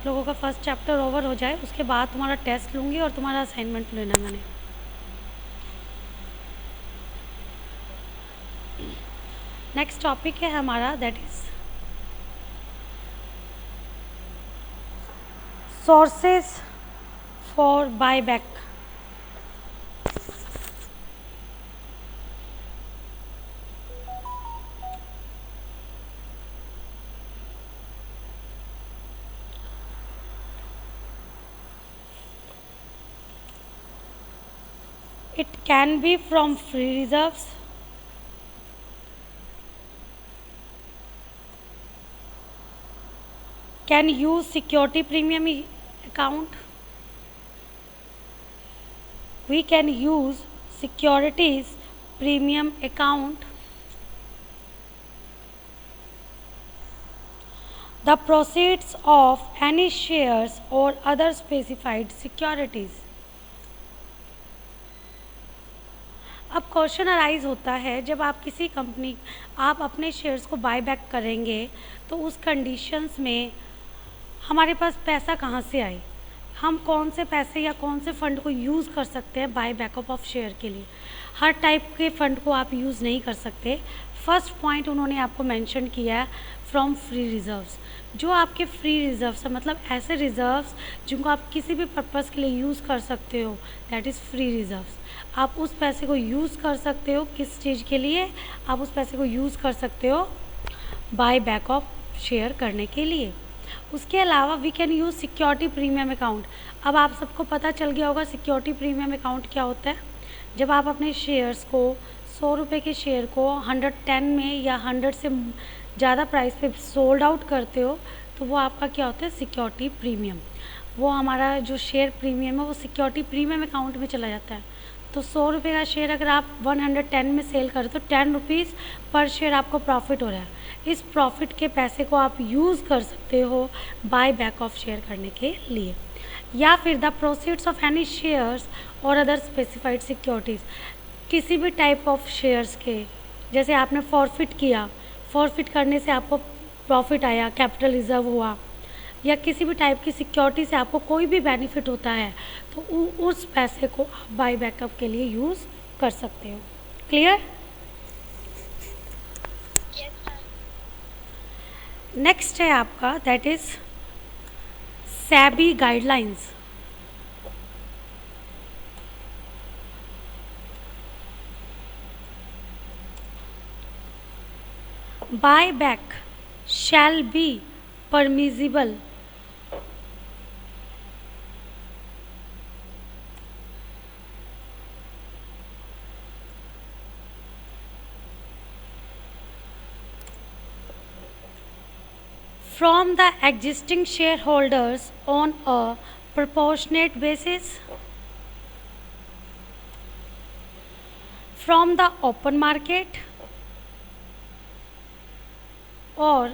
आप लोगों का फर्स्ट चैप्टर ओवर हो जाए, उसके बाद तुम्हारा टेस्ट लूँगी और तुम्हारा असाइनमेंट लेना मैंने। नेक्स्ट टॉपिक है हमारा, that is sources for buyback. It can be from free reserves, can use security premium account. We can use securities premium account. The proceeds of any shares or other specified securities. अब question arise होता है, जब आप किसी company आप अपने shares को buy back करेंगे तो उस कंडीशंस में हमारे पास पैसा कहाँ से आए, हम कौन से पैसे या कौन से फ़ंड को यूज़ कर सकते हैं बाय बैकअप ऑफ शेयर के लिए। हर टाइप के फ़ंड को आप यूज़ नहीं कर सकते। फर्स्ट पॉइंट उन्होंने आपको मेंशन किया है फ्रॉम फ्री रिज़र्व्स। जो आपके फ्री रिज़र्व्स है, मतलब ऐसे रिज़र्व्स जिनको आप किसी भी पर्पज़ के लिए यूज़ कर सकते हो, दैट इज़ फ्री रिज़र्व्स। आप उस पैसे को यूज़ कर सकते हो किस चीज़ के लिए, आप उस पैसे को यूज़ कर सकते हो बाय बैक ऑफ शेयर करने के लिए। उसके अलावा we can use security premium account. अब आप सबको पता चल गया होगा सिक्योरिटी प्रीमियम अकाउंट क्या होता है। जब आप अपने शेयर्स को 100 रुपये के शेयर को 110 में या 100 से ज़्यादा प्राइस पे सोल्ड आउट करते हो तो वो आपका क्या होता है, सिक्योरिटी प्रीमियम। वो हमारा जो शेयर प्रीमियम है वो सिक्योरिटी प्रीमियम अकाउंट में चला जाता है। तो 100 रुपये का शेयर अगर आप 110 में सेल करें तो 10 रुपीज़ पर शेयर आपको प्रॉफिट हो रहा है। इस प्रॉफिट के पैसे को आप यूज़ कर सकते हो बाय बैक ऑफ शेयर करने के लिए। या फिर the proceeds of any shares और अदर स्पेसिफाइड सिक्योरिटीज़, किसी भी टाइप ऑफ शेयर्स के, जैसे आपने फॉरफिट किया, फॉरफिट करने से आपको प्रॉफिट आया, कैपिटल रिजर्व हुआ, या किसी भी टाइप की सिक्योरिटी से आपको कोई भी बेनिफिट होता है तो उस पैसे को आप बाय बैकअप के लिए यूज़ कर सकते हो। क्लियर? नेक्स्ट है आपका, that is SEBI guidelines. Buyback shall be permissible from the existing shareholders on a proportionate basis, from the open market, or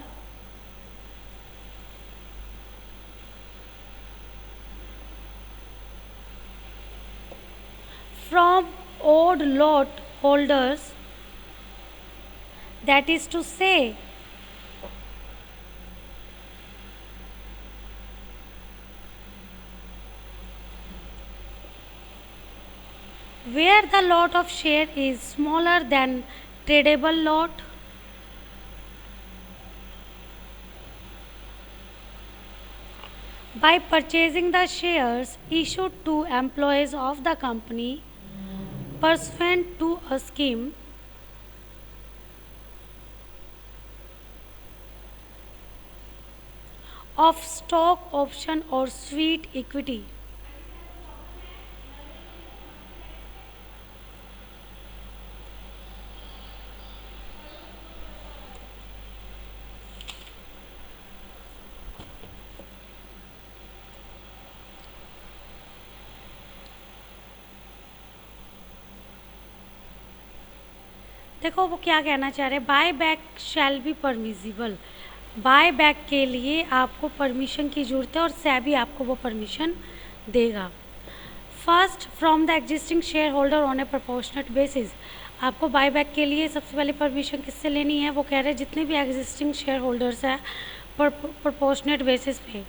from odd lot holders, that is to say, where the lot of share is smaller than tradable lot, by purchasing the shares issued to employees of the company pursuant to a scheme of stock option or sweet equity. देखो वो क्या कहना चाह रहे हैं, buy back shall be permissible. Buy back के लिए आपको परमिशन की ज़रूरत है और SEBI आपको वो परमिशन देगा। First, from the existing share holder on A proportionate basis. आपको बाय बैक के लिए सबसे पहले परमिशन किससे लेनी है, वो कह रहे हैं जितने भी एग्जिस्टिंग शेयर होल्डर्स हैं प्रोपोर्शनेट बेसिस पे।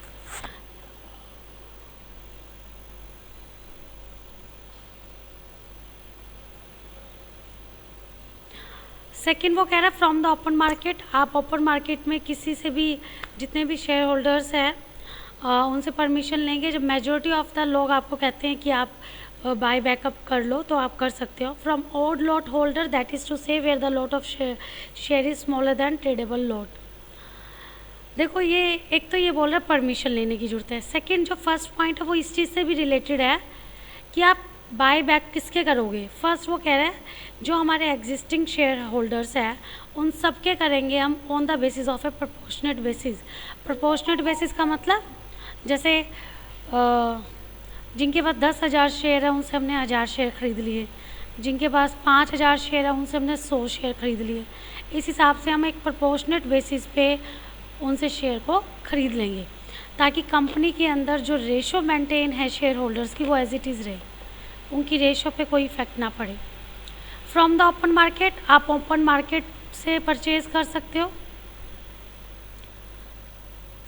सेकंड वो कह रहा है फ्रॉम द ओपन मार्केट, आप ओपन मार्केट में किसी से भी, जितने भी शेयर होल्डर्स हैं उनसे परमिशन लेंगे। जब मेजॉरिटी ऑफ द लोग आपको कहते हैं कि आप बाय बैकअप कर लो तो आप कर सकते हो। From odd lot holder, that is to say where the lot of share is smaller than tradable lot. देखो ये एक तो ये बोल रहा है परमिशन लेने की ज़रूरत है। सेकंड जो फर्स्ट पॉइंट है वो इस चीज़ से भी रिलेटेड है कि आप बाय बैक किसके करोगे। फर्स्ट वो कह रहा है जो हमारे एग्जिस्टिंग शेयर होल्डर्स हैं उन सब के करेंगे हम on the basis of A proportionate basis. Proportionate basis का मतलब जैसे जिनके पास 10,000 शेयर है उनसे हमने 1000 शेयर खरीद लिए, जिनके पास 5,000 शेयर है उनसे हमने 100 शेयर खरीद लिए। इस हिसाब से हम एक प्रोपोर्शनेट बेसिस पे उनसे शेयर को खरीद लेंगे ताकि कंपनी के अंदर जो रेशो मेंटेन है शेयर होल्डर्स की वो एज इट इज़ रहे, उनकी रेशो पे कोई इफेक्ट ना पड़े। फ्रॉम द ओपन मार्केट, आप ओपन मार्केट से परचेज कर सकते हो।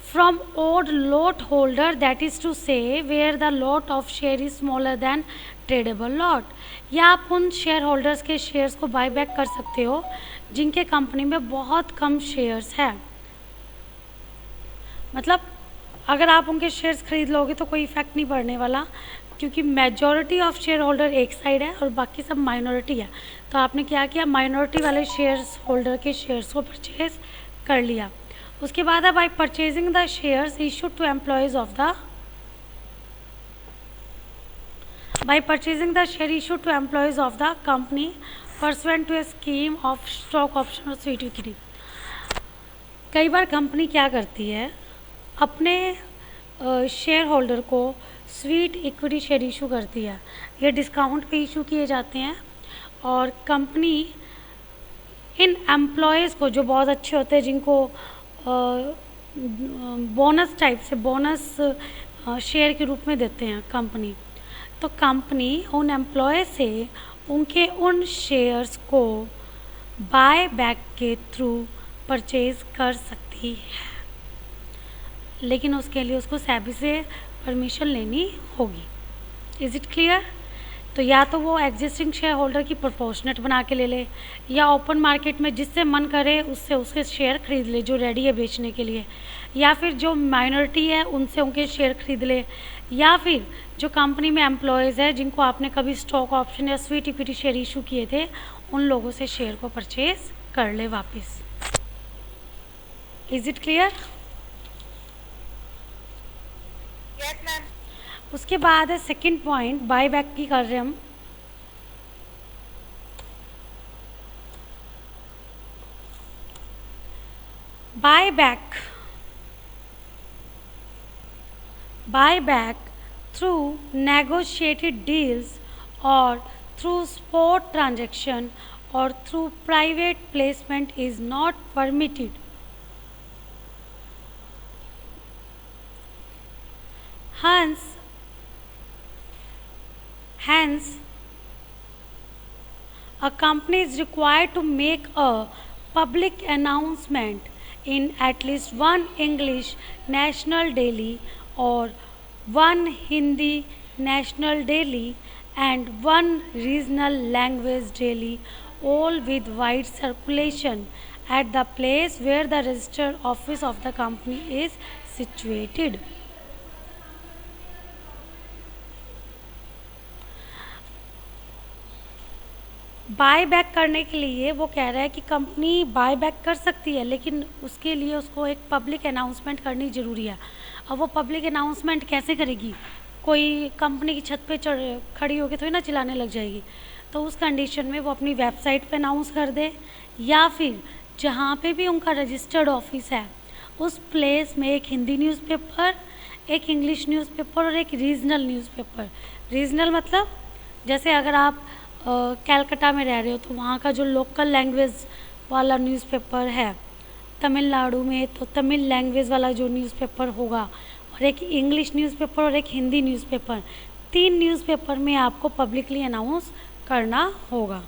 From odd lot holder, that is to say where the lot of share is smaller than tradable lot, या आप उन शेयर होल्डर्स के शेयर्स को बाय बैक कर सकते हो जिनके कंपनी में बहुत कम शेयर्स है। मतलब अगर आप उनके शेयर्स खरीद लोगे तो कोई इफेक्ट नहीं पड़ने वाला, क्योंकि मेजॉरिटी ऑफ शेयर होल्डर एक साइड है और बाकी सब माइनॉरिटी है। तो आपने क्या किया, माइनॉरिटी वाले शेयर्स होल्डर के शेयर्स को परचेज कर लिया। उसके बाद है by purchasing the shares issued to employees of the, by purchasing the share issued to employees of the company pursuant to a scheme of stock option और sweet equity. कई बार कंपनी क्या करती है, अपने शेयर होल्डर को sweet equity share issue करती है। ये डिस्काउंट पे इशू किए जाते हैं और कंपनी इन एम्प्लॉयज़ को जो बहुत अच्छे होते हैं, जिनको बोनस टाइप से बोनस शेयर के रूप में देते हैं कंपनी, तो कंपनी उन एम्प्लॉय से उनके उन शेयर्स को बाय बैक के थ्रू परचेज कर सकती है, लेकिन उसके लिए उसको सेबी से परमिशन लेनी होगी। Is it clear? तो या तो वो एग्जिस्टिंग शेयर होल्डर की प्रोपोर्शनेट बना के ले ले, या ओपन मार्केट में जिससे मन करे उससे उसके शेयर खरीद ले जो रेडी है बेचने के लिए, या फिर जो माइनॉरिटी है उनसे उनके शेयर खरीद ले, या फिर जो कंपनी में एम्प्लॉयज़ है जिनको आपने कभी स्टॉक ऑप्शन या स्वीट इक्विटी शेयर इशू किए थे उन लोगों से शेयर को परचेज कर ले वापस। Is it clear? Yes ma'am. उसके बाद है सेकंड पॉइंट, बाय बैक की कर रहे हम। Buy back through negotiated deals और थ्रू स्पॉट ट्रांजैक्शन और through private placement is not permitted. Hence, a company is required to make a public announcement in at least one English national daily or one Hindi national daily and one regional language daily, all with wide circulation at the place where the registered office of the company is situated. Buy back करने के लिए वो कह रहा है कि company by back कर सकती है, लेकिन उसके लिए उसको एक पब्लिक अनाउंसमेंट करनी ज़रूरी है। अब वो पब्लिक अनाउंसमेंट कैसे करेगी? कोई कंपनी की छत पे खड़ी होकर थोड़ी ना चिल्लाने लग जाएगी। तो उस कंडीशन में वो अपनी वेबसाइट पे अनाउंस कर दे, या फिर जहाँ पे भी उनका रजिस्टर्ड ऑफिस है उस प्लेस में एक हिंदी न्यूज़पेपर, एक इंग्लिश न्यूज़पेपर और एक रीजनल न्यूज़पेपर। रीजनल मतलब जैसे अगर आप कैलकाटा में रह रहे हो तो वहाँ का जो लोकल लैंग्वेज वाला न्यूज़पेपर है, तमिलनाडु में तो तमिल लैंग्वेज वाला जो न्यूज़पेपर होगा, और एक इंग्लिश न्यूज़पेपर और एक हिंदी न्यूज़पेपर, 3 न्यूज़पेपर में आपको पब्लिकली अनाउंस करना होगा।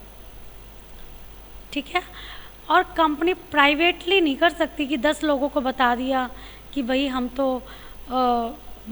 ठीक है? और कंपनी प्राइवेटली नहीं कर सकती कि 10 लोगों को बता दिया कि भाई हम तो